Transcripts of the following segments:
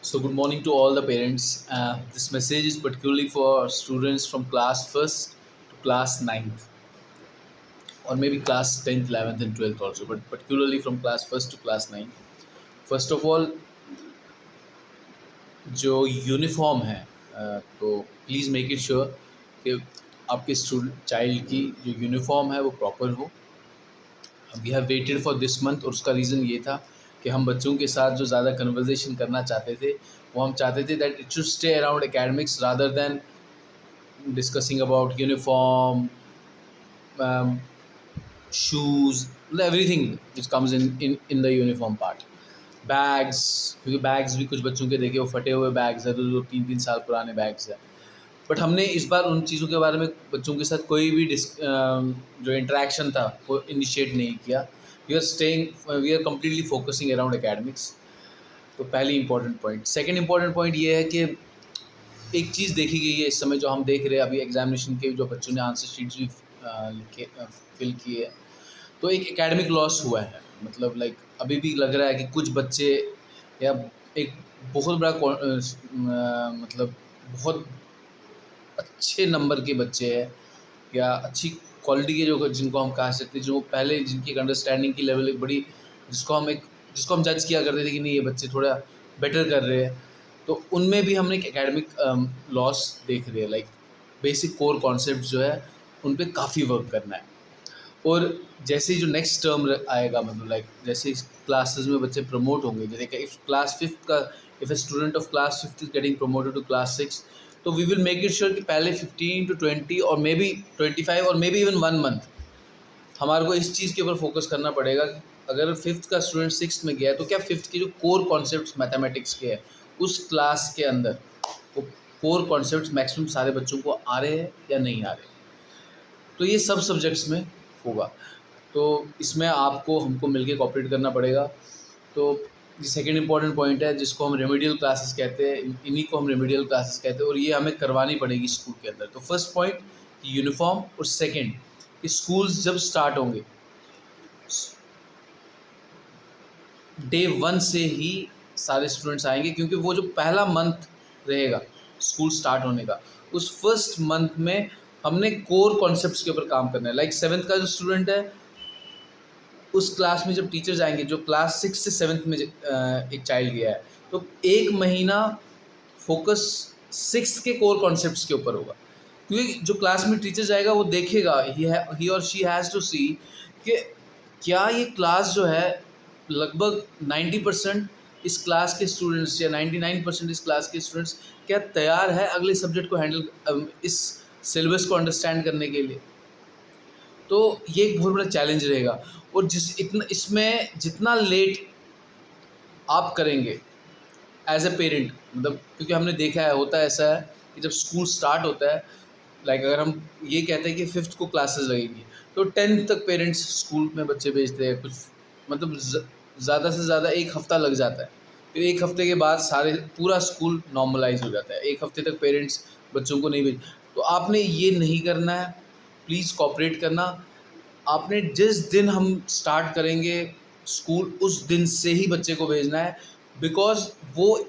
So good morning to all the parents. This message is particularly for students from class 1st to class 9th, or maybe class 10th, 11th and 12th also, but particularly from class 1st to class 9th. First of all, जो uniform है तो please make it sure कि आपके child की जो uniform है वो proper हो। We have waited for this month, और उसका रीज़न ये था कि हम बच्चों के साथ जो ज़्यादा कन्वर्जेशन करना चाहते थे, वो हम चाहते थे that it should stay around academics rather than discussing about uniform, shoes, everything which comes in the uniform part. Bags, क्योंकि बैग्स भी कुछ बच्चों के देखे वो फटे हुए बैग्स हैं, तो जो 3-3 साल पुराने बैग्स हैं। बट हमने इस बार उन चीज़ों के बारे में बच्चों के साथ कोई भी जो इंटरेक्शन था वो इनिशिएट नहीं किया। We are completely focusing around academics. तो पहली important point. Second important point ये है कि एक चीज़ देखी गई है इस समय, जो हम देख रहे हैं अभी एग्जामिनेशन के जो बच्चों ने आंसर शीट्स भी लिखे फिल किए, तो एक एकेडमिक लॉस हुआ है। मतलब लाइक अभी भी लग रहा है कि कुछ बच्चे या एक बहुत बड़ा मतलब बहुत अच्छे नंबर के बच्चे हैं या अच्छी क्वालिटी के जो जिनको हम कह सकते हैं, जो पहले जिनकी अंडरस्टैंडिंग की लेवल एक बड़ी, जिसको हम जज किया करते थे कि नहीं ये बच्चे थोड़ा बेटर कर रहे हैं, तो उनमें भी हमने एक एकेडमिक लॉस देख रहे हैं। लाइक बेसिक कोर कॉन्सेप्ट जो है उन पे काफ़ी वर्क करना है। और जैसे ही जो नेक्स्ट टर्म आएगा, मतलब लाइक जैसे क्लासेस में बच्चे प्रमोट होंगे, जैसे कि if a student of class 5th is getting promoted to class 6, तो we will make it sure कि पहले 15 to 20 और मे बी 25 और मे बी इवन 1 मंथ हमारे को इस चीज़ के ऊपर फोकस करना पड़ेगा। अगर 5th का स्टूडेंट 6th में गया है, तो क्या 5th के जो कोर कॉन्सेप्ट्स मैथमेटिक्स के हैं उस क्लास के अंदर वो कोर कॉन्सेप्ट्स मैक्सिमम सारे बच्चों को आ रहे हैं या नहीं आ रहे। तो ये सब सब्जेक्ट्स में होगा, तो इसमें हमको मिलके कोऑपरेट करना पड़ेगा। तो ये सेकंड इंपॉर्टेंट पॉइंट है, जिसको हम रेमेडियल क्लासेस कहते हैं, इन्हीं को हम रेमेडियल क्लासेस कहते हैं, और ये हमें करवानी पड़ेगी स्कूल के अंदर। तो फर्स्ट पॉइंट यूनिफॉर्म, और सेकंड कि स्कूल्स जब स्टार्ट होंगे डे 1 से ही सारे स्टूडेंट्स आएंगे, क्योंकि वो जो पहला मंथ रहेगा स्कूल स्टार्ट होने का, उस फर्स्ट मंथ में हमने कोर कॉन्सेप्ट्स के ऊपर काम करना है। लाइक 7th का जो स्टूडेंट है, उस क्लास में जब टीचर्स आएंगे, जो क्लास 6 से 7th में एक चाइल्ड गया है, तो 1 महीना फोकस 6th के कोर कॉन्सेप्ट्स के ऊपर होगा। क्योंकि जो क्लास में टीचर जाएगा वो देखेगा, ही और शी हैज़ टू सी कि क्या ये क्लास जो है लगभग 90% इस क्लास के स्टूडेंट्स या 99% इस क्लास के स्टूडेंट्स क्या तैयार है अगले सब्जेक्ट को हैंडल, इस सिलेबस को अंडरस्टैंड करने के लिए। तो ये एक बहुत बड़ा चैलेंज रहेगा। और इसमें जितना लेट आप करेंगे एज ए पेरेंट, मतलब क्योंकि हमने देखा है होता है ऐसा है कि जब स्कूल स्टार्ट होता है, लाइक अगर हम ये कहते हैं कि 5th को क्लासेस लगेंगी, तो 10th तक पेरेंट्स स्कूल में बच्चे भेजते हैं। कुछ मतलब ज़्यादा से ज़्यादा 1 हफ़्ता लग जाता है। फिर 1 हफ़्ते के बाद पूरा स्कूल नॉर्मलाइज हो जाता है। 1 हफ़्ते तक पेरेंट्स बच्चों को नहीं भेज। तो आपने ये नहीं करना है, प्लीज़ कोऑपरेट करना। आपने जिस दिन हम स्टार्ट करेंगे स्कूल, उस दिन से ही बच्चे को भेजना है, बिकॉज़ वो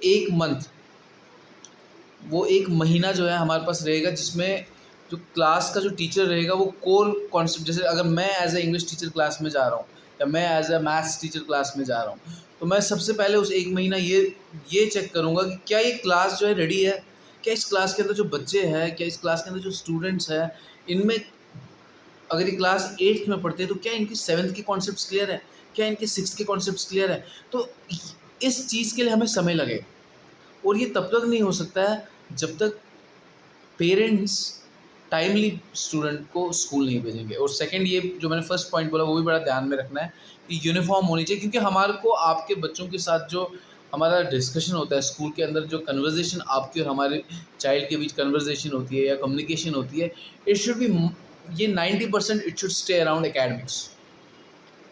एक महीना जो है हमारे पास रहेगा, जिसमें जो क्लास का जो टीचर रहेगा वो कोर कॉन्सेप्ट, जैसे अगर मैं as a English teacher class में जा रहा हूँ या मैं as a maths teacher class में जा रहा हूँ, तो मैं सबसे पहले उस 1 महीना ये चेक करूँगा कि क्या ये क्लास जो है रेडी है, क्या इस क्लास के अंदर जो बच्चे हैं, क्या इस क्लास के अंदर जो स्टूडेंट्स हैं, इनमें अगर ये क्लास 8th में पढ़ते हैं तो क्या इनकी 7th के कॉन्सेप्ट्स क्लियर है, क्या इनके 6th के कॉन्सेप्ट्स क्लियर है। तो इस चीज़ के लिए हमें समय लगेगा, और ये तब तक नहीं हो सकता है जब तक पेरेंट्स टाइमली स्टूडेंट को स्कूल नहीं भेजेंगे। और सेकंड, ये जो मैंने फर्स्ट पॉइंट बोला वो भी बड़ा ध्यान में रखना है कि यूनिफॉर्म होनी चाहिए, क्योंकि हमारे को आपके बच्चों के साथ जो हमारा डिस्कशन होता है स्कूल के अंदर, जो कन्वर्जेशन आपके और हमारे चाइल्ड के बीच कन्वर्जेशन होती है या कम्युनिकेशन होती है, इट शुड बी ये 90% it should stay around academics.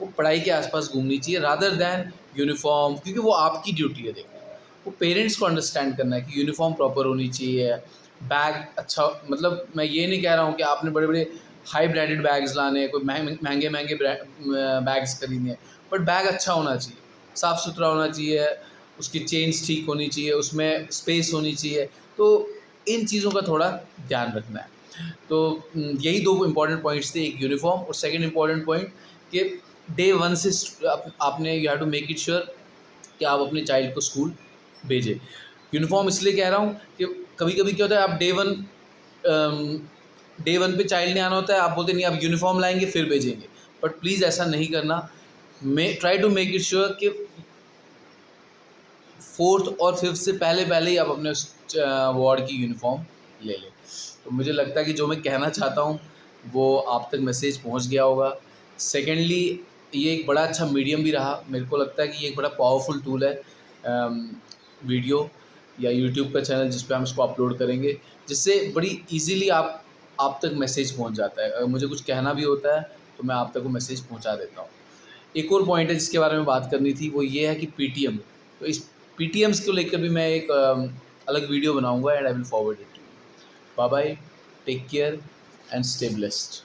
वो पढ़ाई के आसपास घूमनी चाहिए रादर दैन यूनिफॉर्म, क्योंकि वो आपकी ड्यूटी है। देखो, वो पेरेंट्स को अंडरस्टैंड करना है कि यूनिफॉर्म प्रॉपर होनी चाहिए, बैग अच्छा, मतलब मैं ये नहीं कह रहा हूँ कि आपने बड़े बड़े हाई ब्रांडेड बैग्स लाने हैं, कोई महंगे बैग्स खरीदने हैं, बट बैग अच्छा होना चाहिए, साफ़ सुथरा होना चाहिए, उसकी चेन्स ठीक होनी चाहिए, उसमें स्पेस होनी चाहिए। तो इन चीज़ों का थोड़ा ध्यान रखना है। तो यही 2 इम्पोर्टेंट पॉइंट्स थे, एक यूनिफ़ॉर्म और सेकंड इम्पोर्टेंट पॉइंट कि डे 1 से आपने you have to make it sure कि आप अपने चाइल्ड को स्कूल भेजें। यूनिफ़ॉर्म इसलिए कह रहा हूँ कि कभी-कभी क्या होता है, आप डे 1 पे चाइल्ड ने आना होता है, आप बोलते नहीं, आप यूनिफ़ॉर्म लाएँगे फिर भेजेंगे। बट प्लीज़ ऐसा नहीं करना। Try to make it sure कि 4th और 5th से पहले ही आप अपने उस वार्ड की यूनिफ़ॉर्म ले लें। तो मुझे लगता है कि जो मैं कहना चाहता हूँ वो आप तक मैसेज पहुँच गया होगा। सेकेंडली, ये एक बड़ा अच्छा मीडियम भी रहा। मेरे को लगता है कि ये एक बड़ा पावरफुल टूल है, वीडियो या यूट्यूब का चैनल जिस पे हम इसको अपलोड करेंगे, जिससे बड़ी ईज़िली आप तक मैसेज पहुँच जाता है। अगर मुझे कुछ कहना भी होता है तो मैं आप तक वो मैसेज पहुँचा देता हूँ। एक और पॉइंट है जिसके बारे में बात करनी थी, वो ये है कि पीटीएम। तो इस पीटीएम्स को लेकर भी मैं एक अलग वीडियो बनाऊँगा and I will forward it to you. Bye bye, take care and stay blessed.